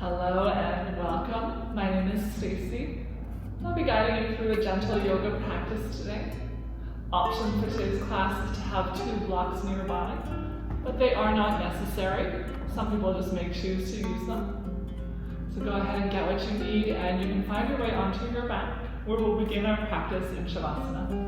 Hello and welcome. My name is Stacey. I'll be guiding you through a gentle yoga practice today. Option for today's class is to have 2 blocks nearby, but they are not necessary. Some people just may choose to use them. So go ahead and get what you need, and you can find your way onto your mat, where we'll begin our practice in Shavasana.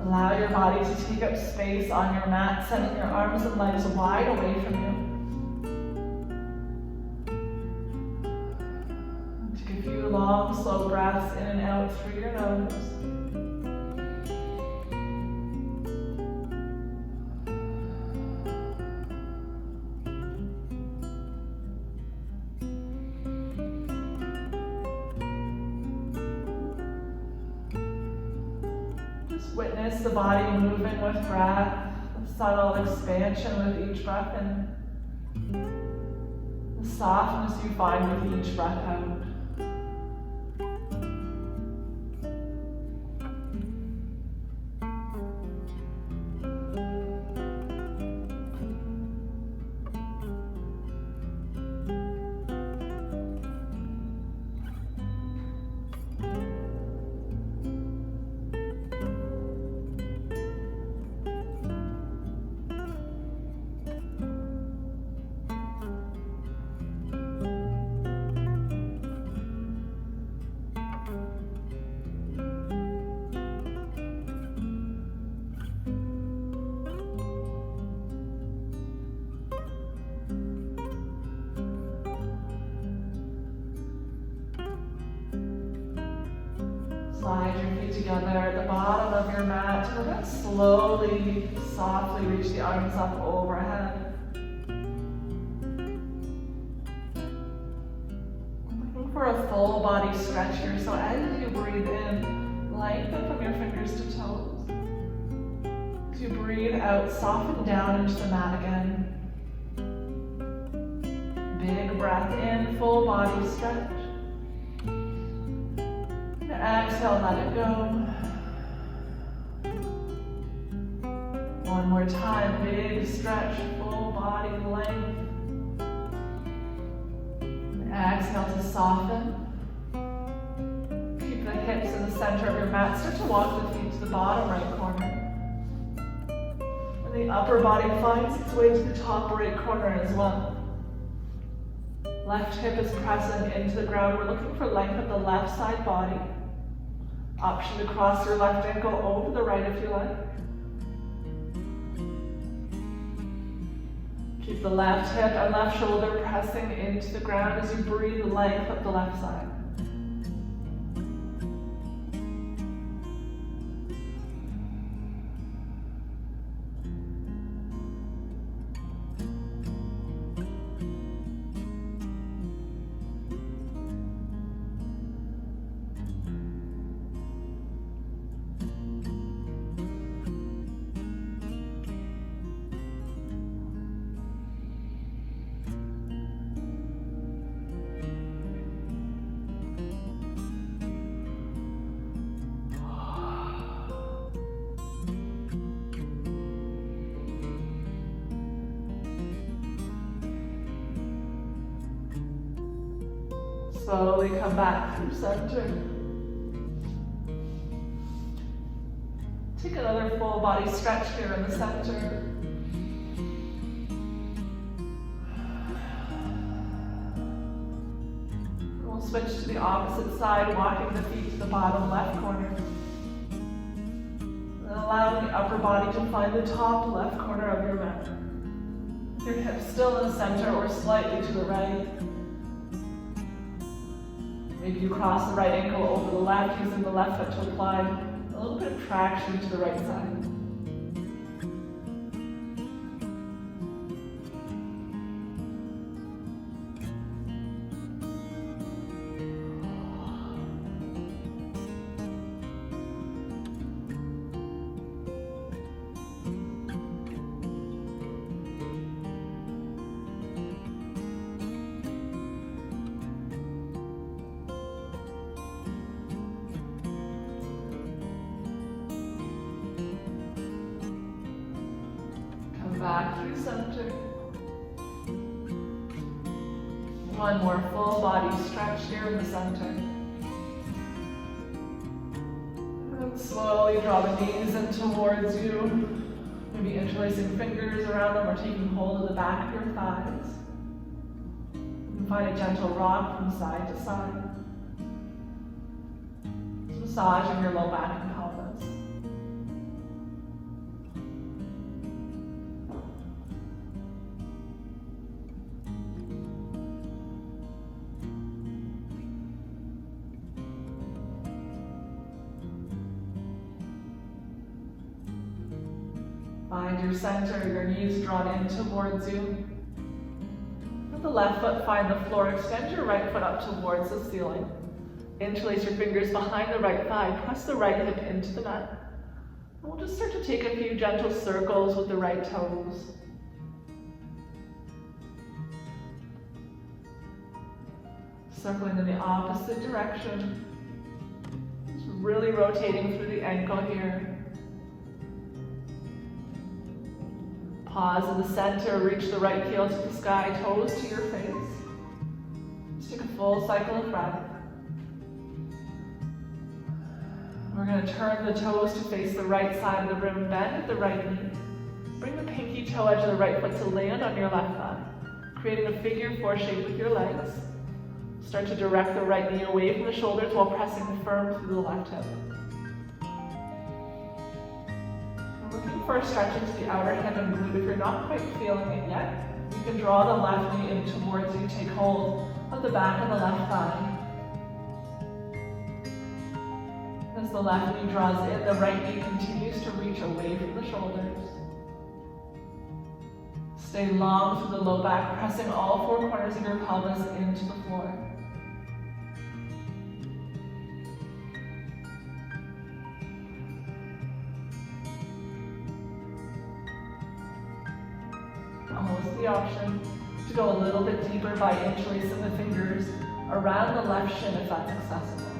Allow your body to take up space on your mat, sending your arms and legs wide away from you. Take a few long, slow breaths in and out through your nose. Witness the body moving with breath, a subtle expansion with each breath in, the softness you find with each breath out. Slide your feet together at the bottom of your mat. We're going to slowly, softly reach the arms up overhead. Looking for a full body stretch here. So as you breathe in, lengthen from your fingers to toes. As you breathe out, soften down into the mat again. Big breath in, full body stretch. Exhale, let it go. One more time, big stretch, full body length. Exhale to soften. Keep the hips in the center of your mat. Start to walk the feet to the bottom right corner. And the upper body finds its way to the top right corner as well. Left hip is pressing into the ground. We're looking for length of the left side body. Option to cross your left ankle over the right if you like. Keep the left hip and left shoulder pressing into the ground as you breathe the length of the left side. Slowly come back through center. Take another full body stretch here in the center. We'll switch to the opposite side, walking the feet to the bottom left corner. And allowing the upper body to find the top left corner of your mat. Your hips still in the center or slightly to the right. Maybe you cross the right ankle over the left, using the left foot to apply a little bit of traction to the right side. back through center. One more full body stretch here in the center. And slowly draw the knees in towards you. Maybe interlacing fingers around them or taking hold of the back of your thighs. You can find a gentle rock from side to side. Just massaging your low back and pelvis. Find your center, your knees drawn in towards you. With the left foot, find the floor. Extend your right foot up towards the ceiling. Interlace your fingers behind the right thigh. Press the right hip into the mat. And we'll just start to take a few gentle circles with the right toes. Circling in the opposite direction. Just really rotating through the ankle here. Pause in the center, reach the right heel to the sky, toes to your face. Just take a full cycle of breath. We're going to turn the toes to face the right side of the room, bend at the right knee. Bring the pinky toe edge of the right foot to land on your left thigh, creating a figure four shape with your legs. Start to direct the right knee away from the shoulders while pressing firm through the left hip. Looking for a stretch into the outer hip and glute. If you're not quite feeling it yet, you can draw the left knee in towards you. Take hold of the back of the left thigh. As the left knee draws in, the right knee continues to reach away from the shoulders. Stay long through the low back, pressing all four corners of your pelvis into the floor. Almost the option to go a little bit deeper by interlacing the fingers around the left shin if that's accessible.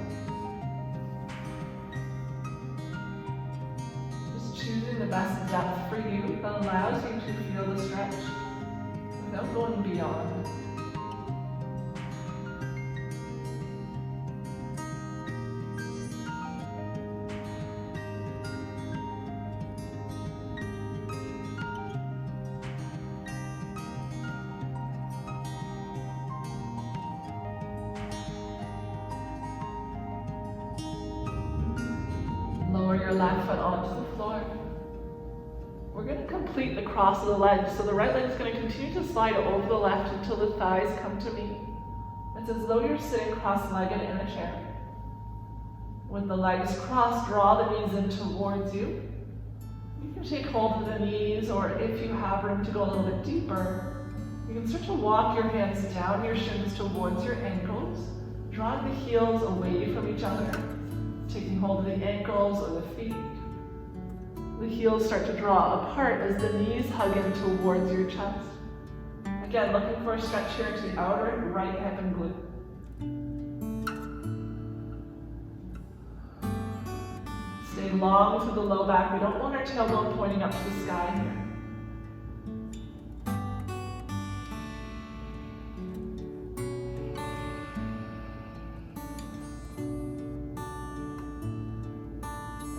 Just choosing the best depth for you that allows you to feel the stretch without going beyond. Lower your left foot onto the floor. We're going to complete the cross of the legs. So the right leg is going to continue to slide over the left until the thighs come to meet. It's as though you're sitting cross-legged in a chair. With the legs crossed, draw the knees in towards you. You can take hold of the knees, or if you have room to go a little bit deeper, you can start to walk your hands down your shins towards your ankles, drawing the heels away from each other. Taking hold of the ankles or the feet. The heels start to draw apart as the knees hug in towards your chest. Again, looking for a stretch here to the outer right hip and glute. Stay long through the low back. We don't want our tailbone pointing up to the sky here.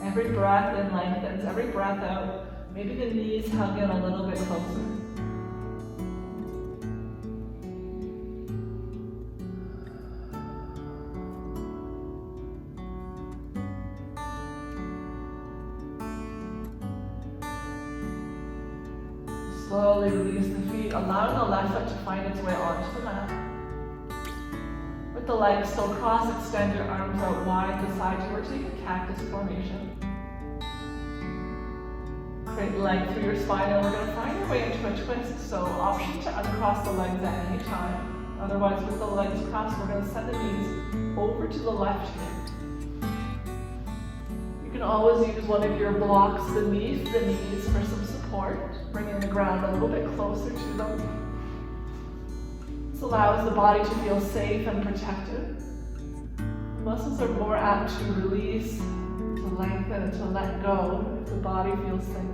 Every breath in lengthens, every breath out. Maybe the knees hug in a little bit closer. Slowly release the feet, allowing the left foot to find its way onto the mat. With the legs still crossed, extend your arms out wide beside you or take a cactus formation. Create length through your spine, and we're going to find your way into a twist. So option to uncross the legs at any time. Otherwise, with the legs crossed, we're going to send the knees over to the left here. You can always use one of your blocks beneath the knees for some support, bringing the ground a little bit closer to them. This allows the body to feel safe and protected. The muscles are more apt to release, to lengthen, and to let go if the body feels safe.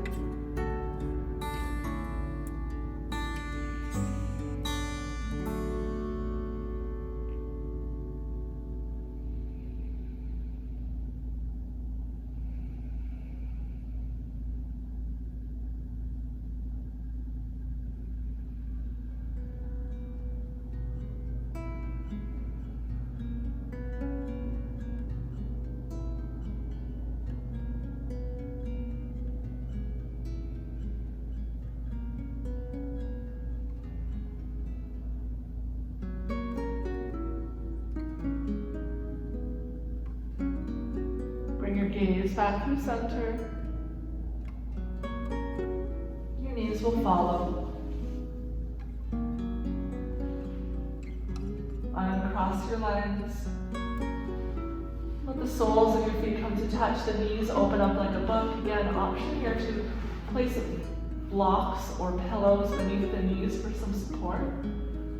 Gaze back through center. Your knees will follow. Uncross your legs. Let the soles of your feet come to touch. The knees open up like a book. Again, option here to place blocks or pillows beneath the knees for some support.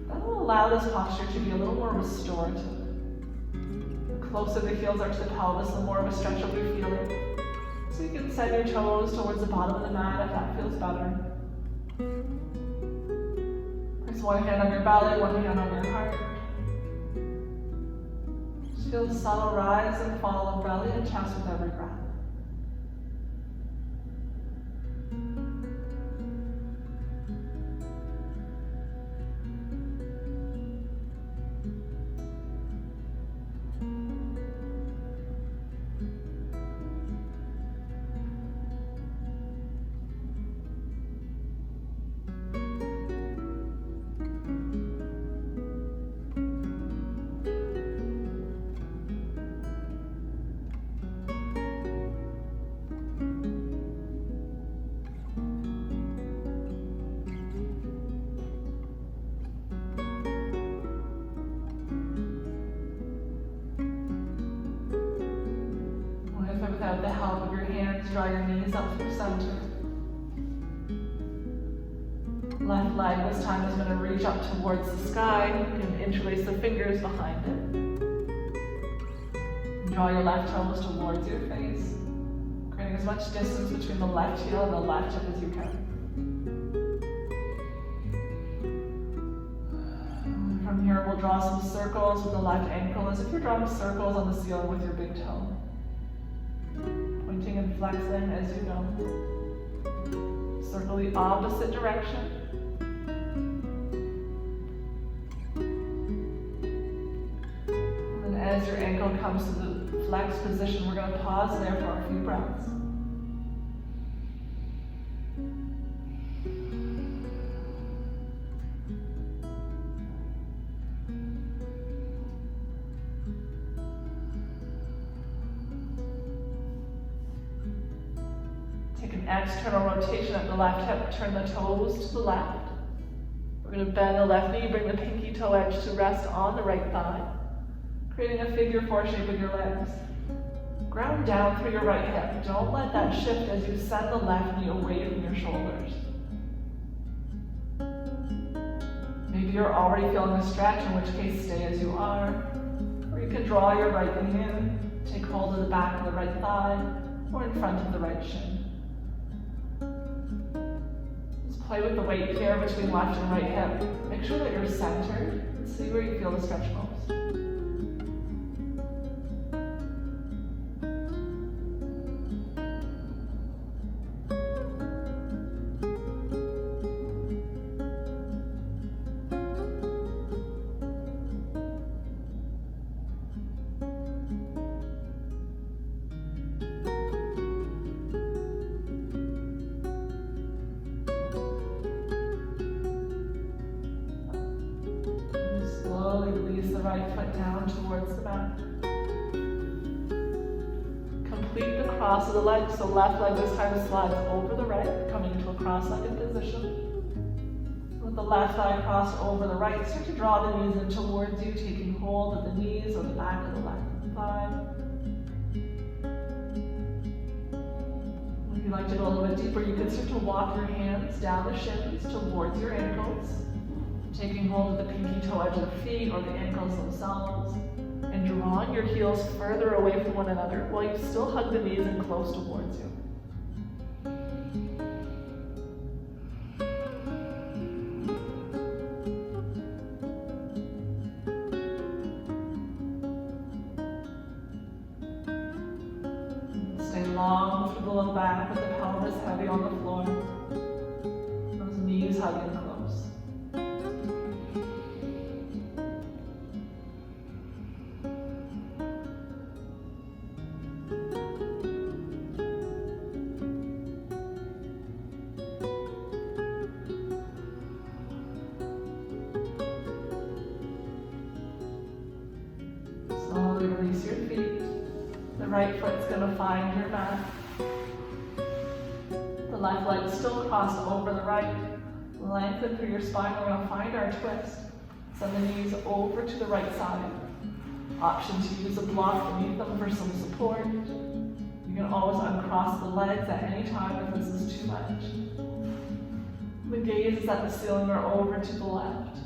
That will allow this posture to be a little more restorative. The closer the heels are to the pelvis, the more of a stretch will be feeling. So you can send your toes towards the bottom of the mat if that feels better. Place one hand on your belly, one hand on your heart. Just feel the subtle rise and fall of belly and chest with every breath. Without the help of your hands, draw your knees up through center. Left leg this time is going to reach up towards the sky. You can interlace the fingers behind it. Draw your left toes towards your face, creating as much distance between the left heel and the left hip as you can. From here, we'll draw some circles with the left ankle as if you're drawing circles on the ceiling with your big toe. Pointing and flexing as you go. Circle the opposite direction. And then as your ankle comes to the flex position, we're going to pause there for a few breaths. External rotation at the left hip, turn the toes to the left. We're going to bend the left knee, bring the pinky toe edge to rest on the right thigh, creating a figure four shape with your legs. Ground down through your right hip. Don't let that shift as you send the left knee away from your shoulders. Maybe you're already feeling a stretch, in which case stay as you are. Or you can draw your right knee in, take hold of the back of the right thigh, or in front of the right shin. Play with the weight here between left and right hip. Make sure that you're centered and see where you feel the stretch most. Right foot down towards the mat. Complete the cross of the legs, so left leg this time slides over the right, coming into a cross-legged position. With the left thigh crossed over the right, start to draw the knees in towards you, taking hold of the knees or the back of the left thigh. If you'd like to go a little bit deeper, you can start to walk your hands down the shins towards your ankles, taking hold of the pinky toe edge of the feet or the ankles themselves, and drawing your heels further away from one another while you still hug the knees in close towards you. Stay long through the low back with the pelvis heavy on the floor. Those knees hugging close. Release your feet. The right foot's gonna find your mat. The left leg still crossed over the right. Lengthen through your spine. We're gonna find our twist. Send the knees over to the right side. Option to use a block beneath them for some support. You can always uncross the legs at any time if this is too much. The gaze is at the ceiling or over to the left.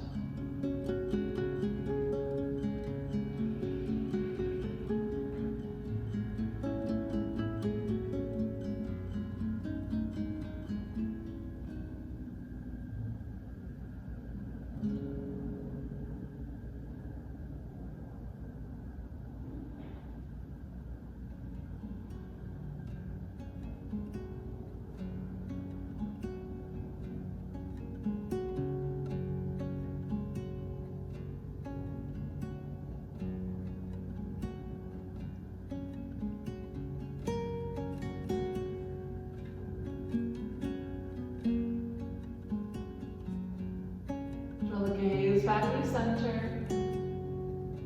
Back to center.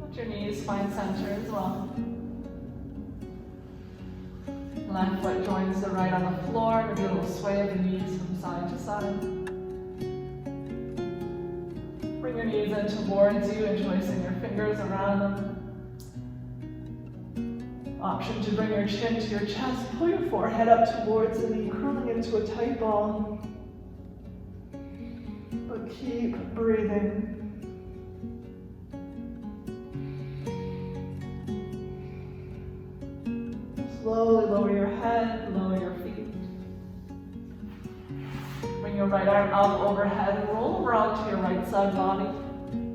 Let your knees find center as well. Left foot joins the right on the floor. Maybe a little sway of the knees from side to side. Bring your knees in towards you, interlacing your fingers around them. Option to bring your chin to your chest. Pull your forehead up towards the knee, curling into a tight ball. But keep breathing. Slowly lower your head, lower your feet. Bring your right arm up overhead and roll over onto your right side body.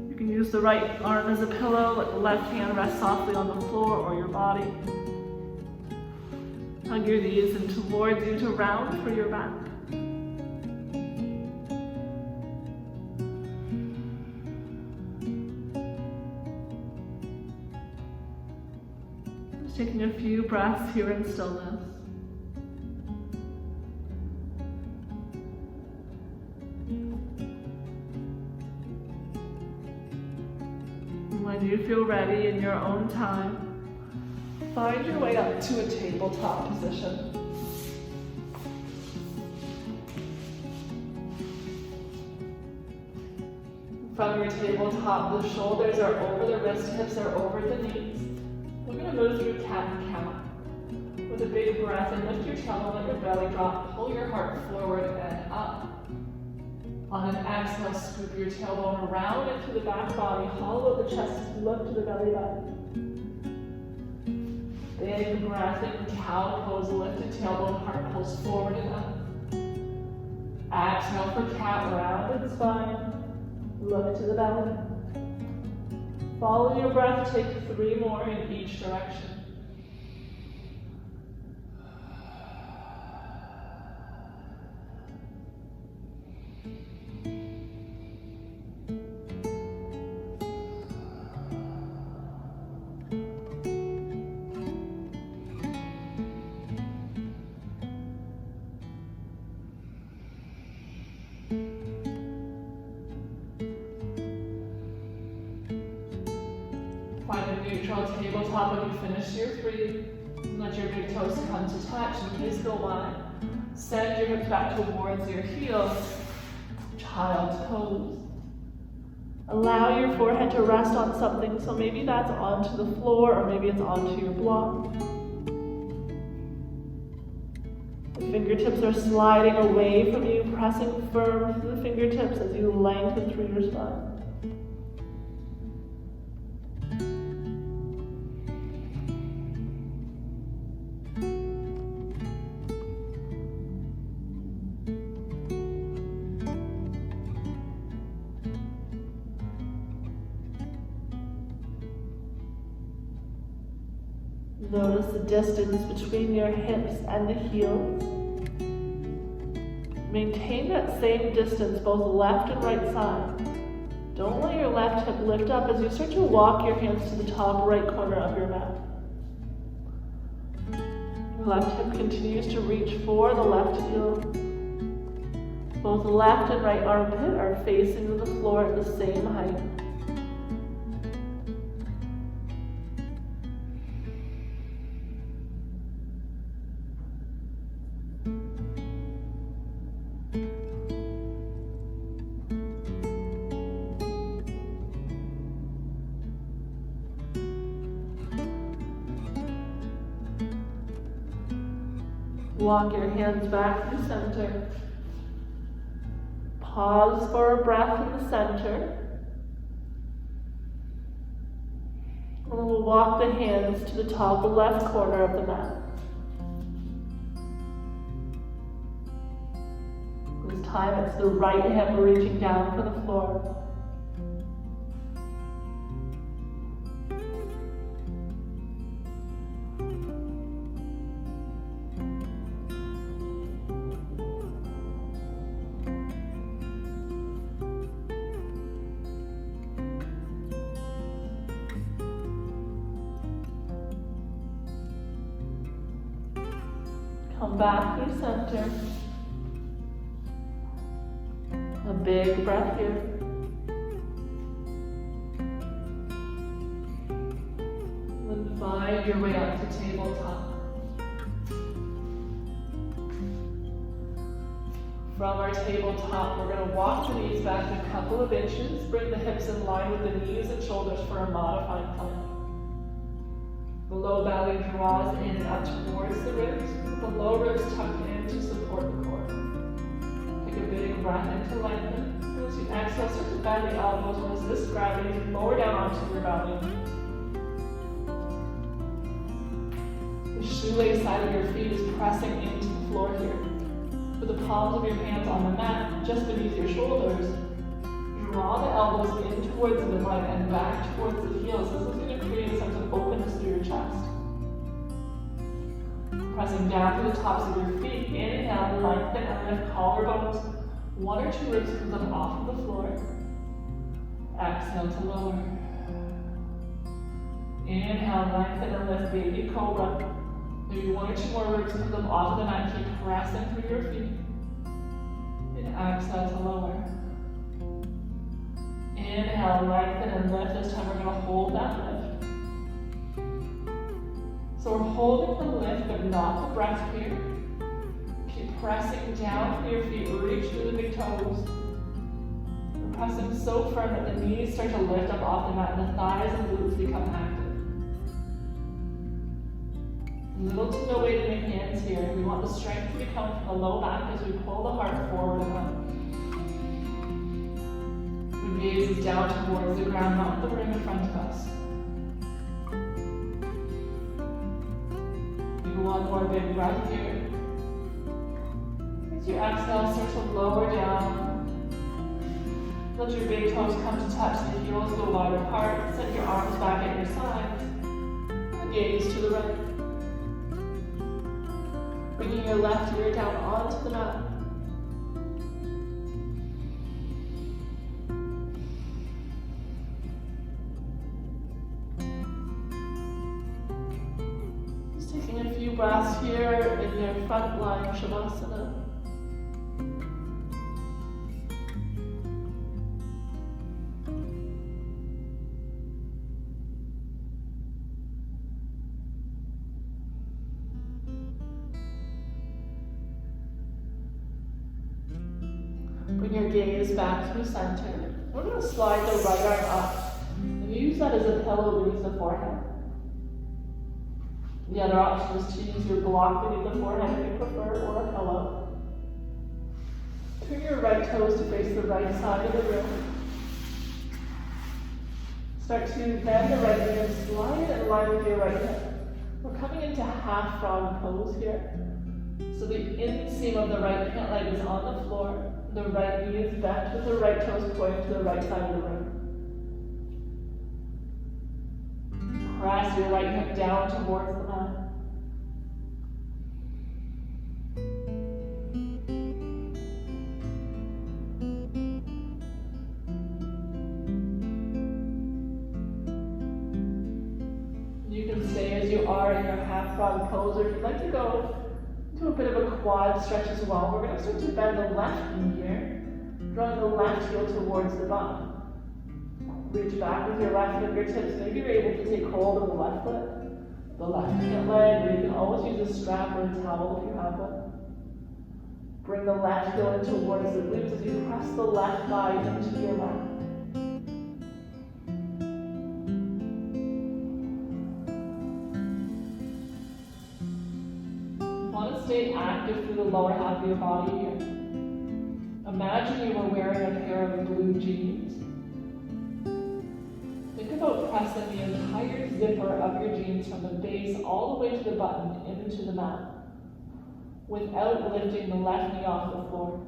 You can use the right arm as a pillow, let the left hand rest softly on the floor or your body. Hug your knees in towards you to round through your back. Taking a few breaths here in stillness. When you feel ready in your own time, find your way up to a tabletop position. From your tabletop, the shoulders are over the wrist, hips are over the knees. We're going to move through cat and cow. With a big breath and lift your tailbone, let your belly drop, pull your heart forward and up. On an exhale, scoop your tailbone around into the back body, hollow the chest as you look to the belly button. Big breath in cow pose, lifted tailbone, heart pulls forward and up. Exhale for cat, rounded spine, look to the belly. Follow your breath, take 3 more in each direction. Find a neutral tabletop when you finish your 3. Let your big toes come to touch and knees go wide. Send your hips back towards your heels. Child's pose. Allow your forehead to rest on something, so maybe that's onto the floor or maybe it's onto your block. The fingertips are sliding away from you, pressing firm through the fingertips as you lengthen through your spine. Notice the distance between your hips and the heels. Maintain that same distance both left and right side. Don't let your left hip lift up as you start to walk your hands to the top right corner of your mat. Your left hip continues to reach for the left heel. Both left and right armpit are facing the floor at the same height. Walk your hands back to the center. Pause for a breath in the center. And then we'll walk the hands to the top left corner of the mat. This time it's the right hip reaching down for the floor. Come back to center. A big breath here. Then find your way up to tabletop. From our tabletop, we're going to walk the knees back a couple of inches. Bring the hips in line with the knees and shoulders for a modified plank. The low belly draws in and up towards the ribs, with the low ribs tucked in to support the core. Take a big breath in to lengthen. And as you exhale, start to bend the elbows and resist gravity and lower down onto your belly. The shoelace side of your feet is pressing into the floor here. With the palms of your hands on the mat, just beneath your shoulders, draw the elbows in towards the midline and back towards the heels. This is going to create a sense of openness through your chest. Pressing down through the tops of your feet, inhale, lengthen and lift collarbones. One or two ribs come off of the floor. Exhale to lower. Inhale, lengthen and lift, baby cobra. Maybe one or two more ribs come off of the mat. Keep pressing through your feet. And exhale to lower. Inhale, lengthen and lift. This time we're going to hold that lift. So we're holding the lift, but not the breath here. Keep pressing down through your feet. Reach through the big toes. We're pressing so firm that the knees start to lift up off the mat and the thighs and glutes become active. Little to no weight in your hands here. We want the strength to come from the low back as we pull the heart forward and up. The gaze is down towards the ground, not the ring in front of us. Maybe one more big breath here. As you exhale, start to lower down. Let your big toes come to touch the heels, go wide apart. Send your arms back at your sides. And gaze to the right. Bringing your left ear down onto the mat. Just taking a few breaths here in your front lying Shavasana. Bring your gaze back to the center. We're going to slide the right arm up and use that as a pillow beneath the forehead. The other option is to use your block beneath the forehead if you prefer, or a pillow. Turn your right toes to face the right side of the room. Start to bend the right knee and slide it in line with your right hip. We're coming into half frog pose here. So the inseam of the right pant leg is on the floor. The right knee is bent with the right toes pointing to the right side of the room. Press your right hip down towards the mat. You can stay as you are in your half frog pose, or if you'd like to go to a bit of a quad stretch as well. We're going to start to bend the left knee here, drawing the left heel towards the bum. Reach back with your left fingertips. Maybe you're able to take hold of the left foot, the left pant leg, or you can always use a strap or a towel if you have one. Bring the left heel in towards the glutes as you press the left thigh into your mat. Stay active active through the lower half of your body here. Imagine you were wearing a pair of blue jeans. Think about pressing the entire zipper of your jeans from the base all the way to the button into the mat, without lifting the left knee off the floor.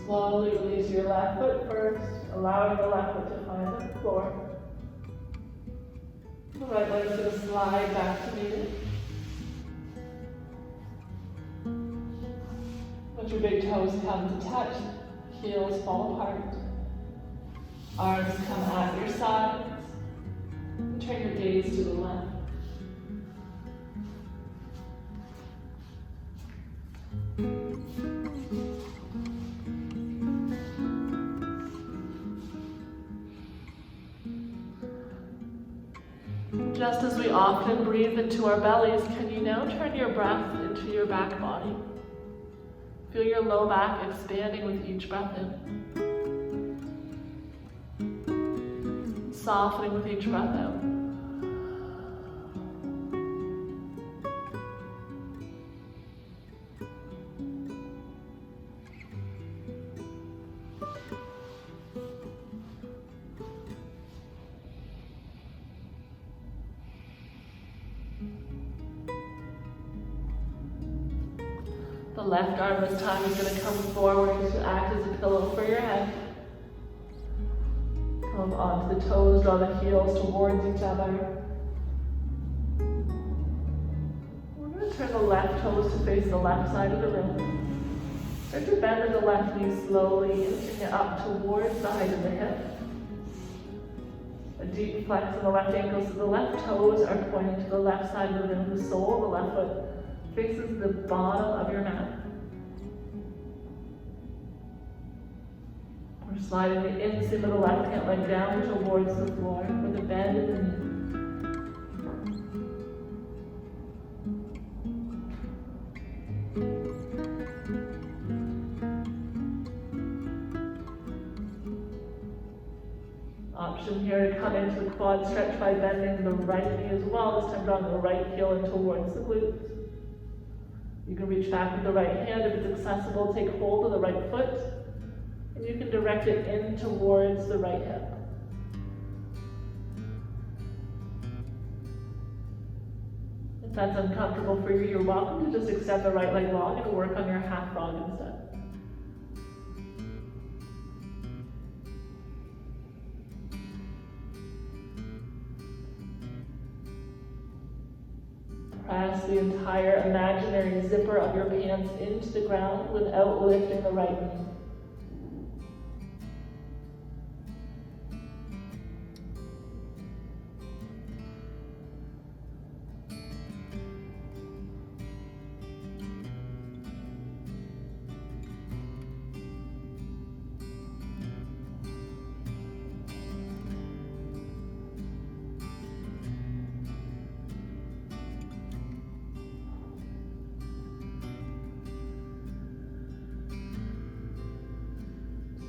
Slowly release your left foot first, allowing the left foot to find the floor. The right leg's going to slide back to meet it. Let your big toes come to touch, heels fall apart. Arms come at your sides. And turn your gaze to the left. Just as we often breathe into our bellies, can you now turn your breath into your back body? Feel your low back expanding with each breath in. Softening with each breath out. The left arm this time is going to come forward to act as a pillow for your head. Come onto the toes, draw the heels towards each other. We're going to turn the left toes to face the left side of the room. Start to bend the left knee slowly, inching it up towards the height of the hip. A deep flex in the left ankle, so the left toes are pointing to the left side of the room. The sole of the left foot faces the bottom of your mat. We're sliding the inseam of the left pant leg down towards the floor with a bend in the knee. Option here to come into the quad stretch by bending the right knee as well, this time drawing the right heel in towards the glutes. You can reach back with the right hand if it's accessible, take hold of the right foot, and you can direct it in towards the right hip. If that's uncomfortable for you, you're welcome to just extend the right leg long and work on your half frog instead. Press the entire imaginary zipper of your pants into the ground without lifting the right knee.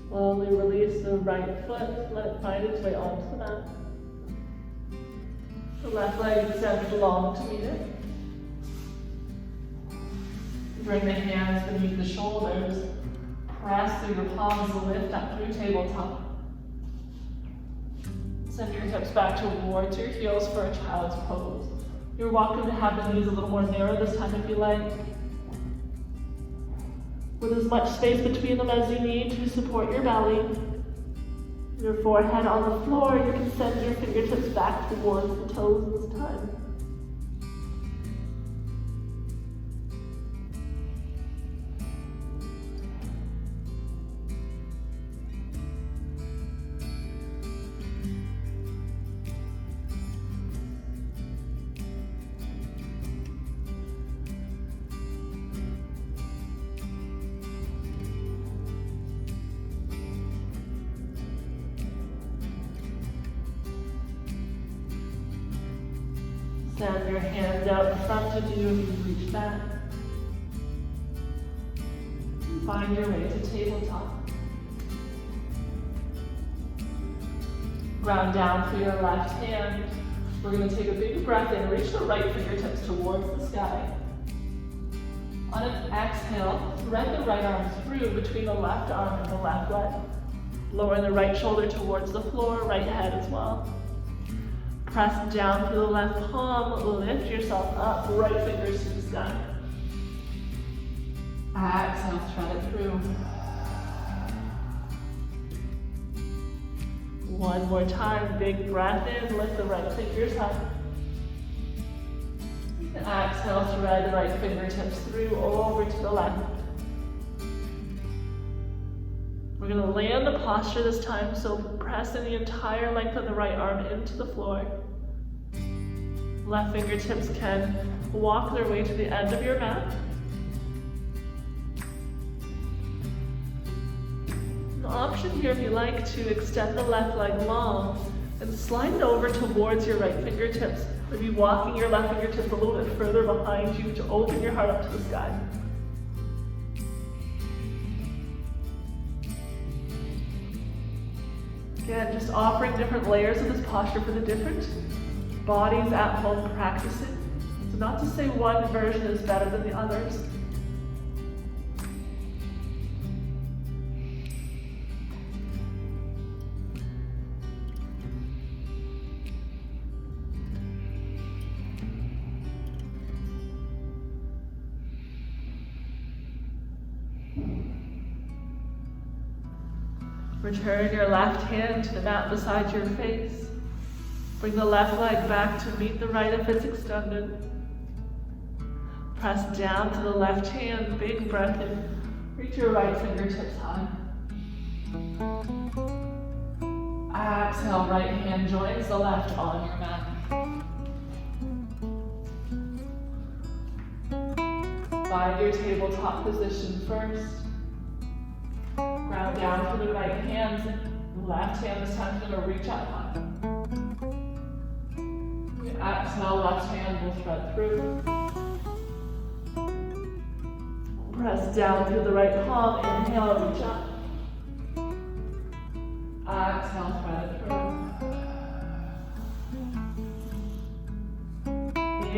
Slowly release the right foot, let it find its way onto the mat. The left leg extends long to meet it. Bring the hands beneath the shoulders. Press through your palms and lift up through tabletop. Send your hips back towards your heels for a child's pose. You're welcome to have the knees a little more narrow this time if you like, with as much space between them as you need to support your belly. Your forehead on the floor, you can send your fingertips back towards the toes this time. Send your hands out in front of you as you reach back. Find your way to tabletop. Ground down for your left hand. We're going to take a big breath in. Reach the right fingertips towards the sky. On an exhale, thread the right arm through between the left arm and the left leg. Lower the right shoulder towards the floor, right head as well. Press down through the left palm, lift yourself up, right fingers to the sky. Exhale, thread it through. One more time, big breath in, lift the right fingers up. Exhale, thread the right fingertips through, over to the left. We're going to land the posture this time, so press in the entire length of the right arm into the floor. Left fingertips can walk their way to the end of your mat. An option here, if you like, to extend the left leg long and slide it over towards your right fingertips. Maybe walking your left fingertips a little bit further behind you to open your heart up to the sky. Again, just offering different layers of this posture for the different bodies at home practicing. So not to say one version is better than the others. Return your left hand to the mat beside your face. Bring the left leg back to meet the right if it's extended. Press down to the left hand, big breath in. Reach your right fingertips high. Exhale, right hand joins the left on your mat. Find your tabletop position first. Ground down for the right hand. Left hand this time is going to reach up high. Exhale, left hand will thread through. Press down through the right palm. Inhale, reach up. Exhale, thread it through.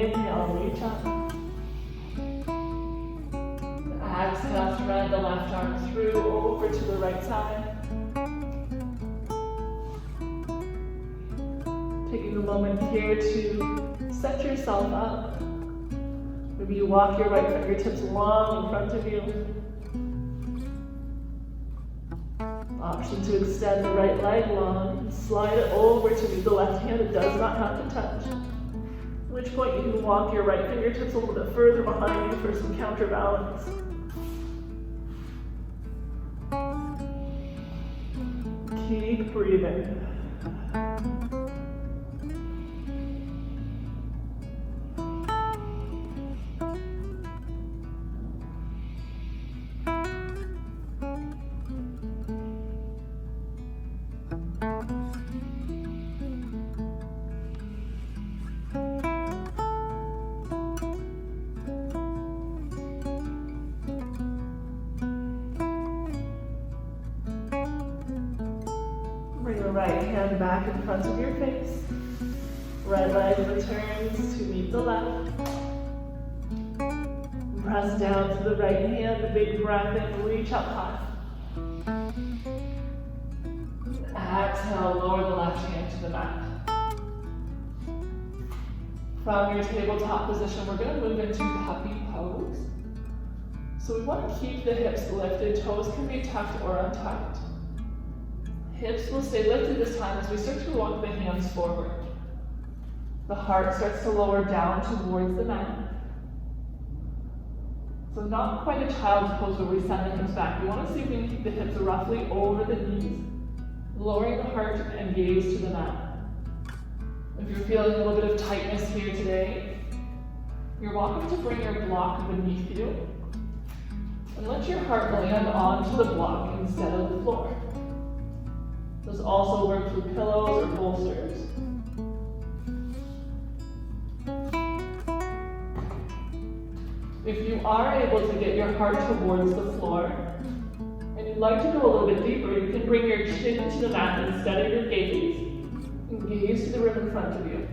Inhale, reach up. Exhale, thread the left arm through, over to the right side. Taking a moment here to set yourself up. Maybe you walk your right fingertips long in front of you. Option to extend the right leg long and slide it over to meet the left hand. It does not have to touch. At which point you can walk your right fingertips a little bit further behind you for some counterbalance. Keep breathing. Bring the right hand back in front of your face. Right leg returns to meet the left. Press down to the right hand, a big breath in, reach up high. Exhale, lower the left hand to the mat. From your tabletop position, we're going to move into puppy pose. So we want to keep the hips lifted, toes can be tucked or untucked. Hips will stay lifted this time as we start to walk the hands forward. The heart starts to lower down towards the mat. So not quite a child's pose where we send the hips back. We want to see if we can keep the hips roughly over the knees, lowering the heart and gaze to the mat. If you're feeling a little bit of tightness here today, you're welcome to bring your block beneath you and let your heart land onto the block instead of the floor. This also works with pillows or bolsters. If you are able to get your heart towards the floor, and you'd like to go a little bit deeper, you can bring your chin to the mat instead of your gaze, and gaze to the rim in front of you.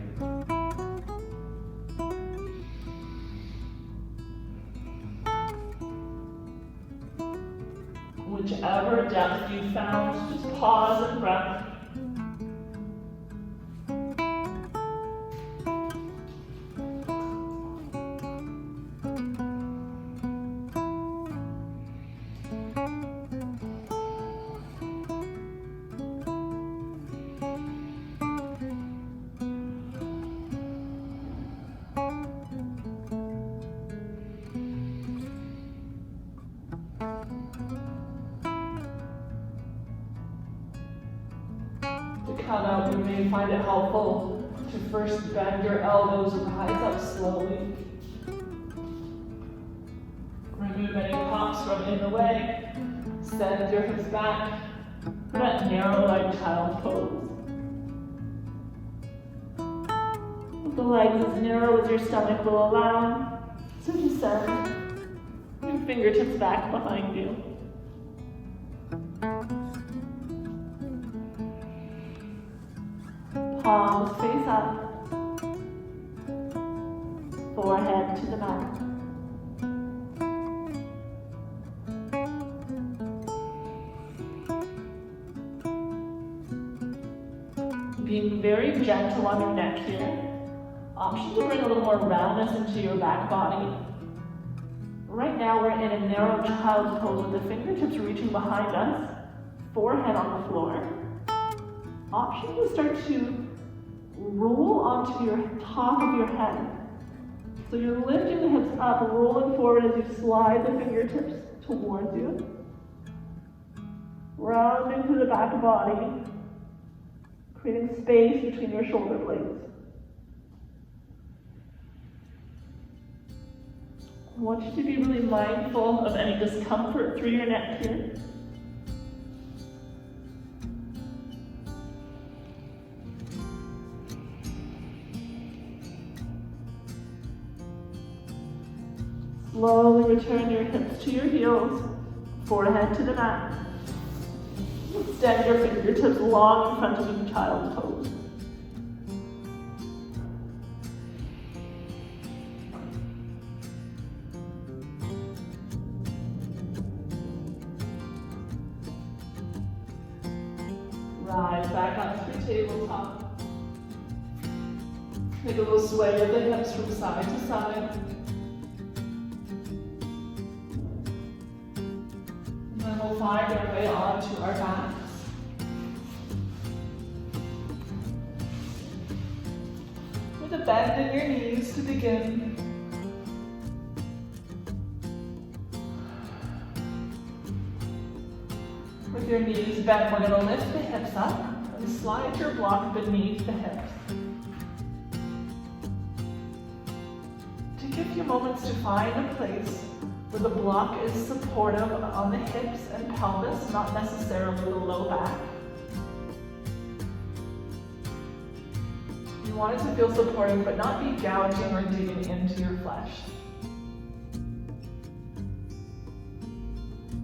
Whichever depth you found, just pause and breath. Count out, you may find it helpful to first bend your elbows, rise up slowly. Remove any props from in the way. Send your hips back for that narrow leg child pose. With the legs as narrow as your stomach will allow, so just send your fingertips back behind you. Palms face up, forehead to the mat. Being very gentle on your neck here. Option to bring a little more roundness into your back body. Right now we're in a narrow child's pose with the fingertips reaching behind us, forehead on the floor. Option to start to roll onto your top of your head. So you're lifting the hips up, rolling forward as you slide the fingertips towards you. Rounding through the back body, creating space between your shoulder blades. I want you to be really mindful of any discomfort through your neck here. Slowly return your hips to your heels, forehead to the mat. Extend your fingertips long in front of you, child's pose. Rise back up through tabletop. Make a little sway of the hips from side to side. We'll find our way onto our backs. With a bend in your knees to begin. With your knees bent, we're going to lift the hips up and slide your block beneath the hips. Take a few moments to find a place where the block is supportive on the hips and pelvis, not necessarily the low back. You want it to feel supportive, but not be gouging or digging into your flesh.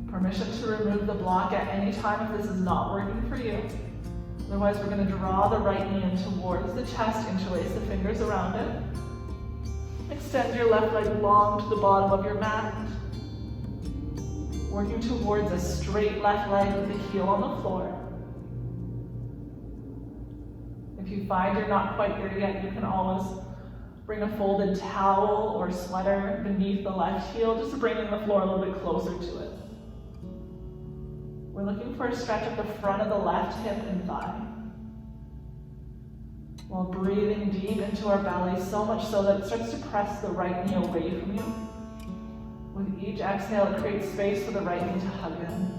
Permission to remove the block at any time if this is not working for you. Otherwise, we're going to draw the right knee in towards the chest, interlace the fingers around it. Extend your left leg long to the bottom of your mat. Working towards a straight left leg with the heel on the floor. If you find you're not quite there yet, you can always bring a folded towel or sweater beneath the left heel, just bringing the floor a little bit closer to it. We're looking for a stretch at the front of the left hip and thigh. While breathing deep into our belly, so much so that it starts to press the right knee away from you. With each exhale, it creates space for the right knee to hug in.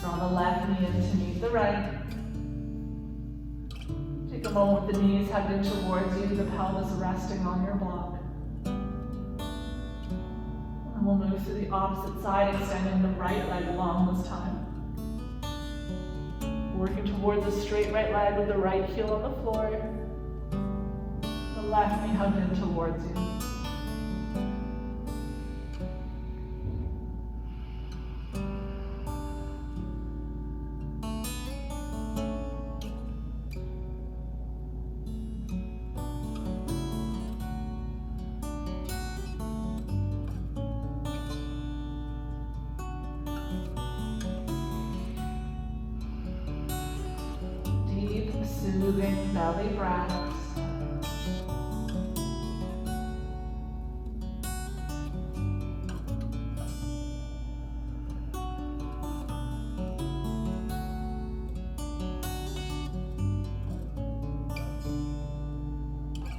Draw the left knee in to meet the right. Take a moment with the knees hugged in towards you, the pelvis resting on your block. And we'll move to the opposite side, extending the right leg long this time. Working towards a straight right leg with the right heel on the floor. The left knee hugged in towards you. Soothing belly breaths.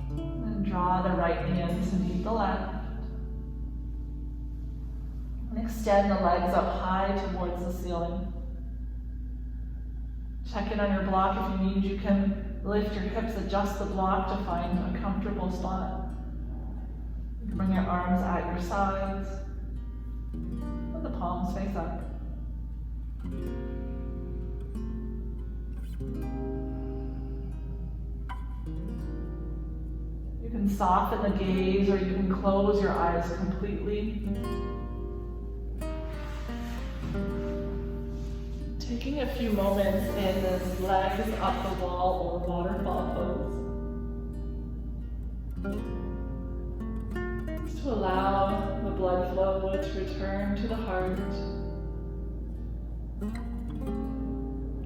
And draw the right knee in to meet the left. And extend the legs up high towards the ceiling. Check in on your block. If you need, you can lift your hips, adjust the block to find a comfortable spot. You can bring your arms at your sides. Let the palms face up. You can soften the gaze, or you can close your eyes completely. Taking a few moments in this legs up the wall or waterfall pose. Just to allow the blood flow to return to the heart.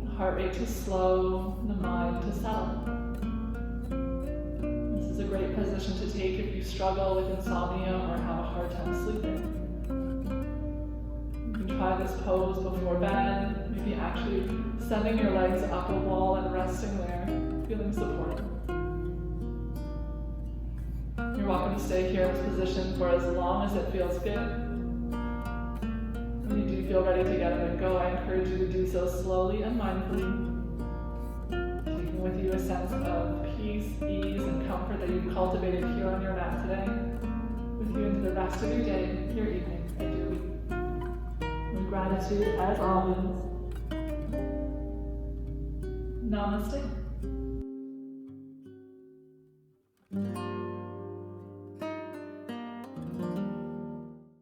The heart rate to slow, the mind to settle. This is a great position to take if you struggle with insomnia or have a hard time sleeping. Try this pose before bed, maybe actually sending your legs up a wall and resting there, feeling supported. You're welcome to stay here in this position for as long as it feels good. When you do feel ready to get up and go, I encourage you to do so slowly and mindfully, taking with you a sense of peace, ease, and comfort that you've cultivated here on your mat today, with you into the rest of your day, your evening, and your week. With gratitude, as always. Namaste.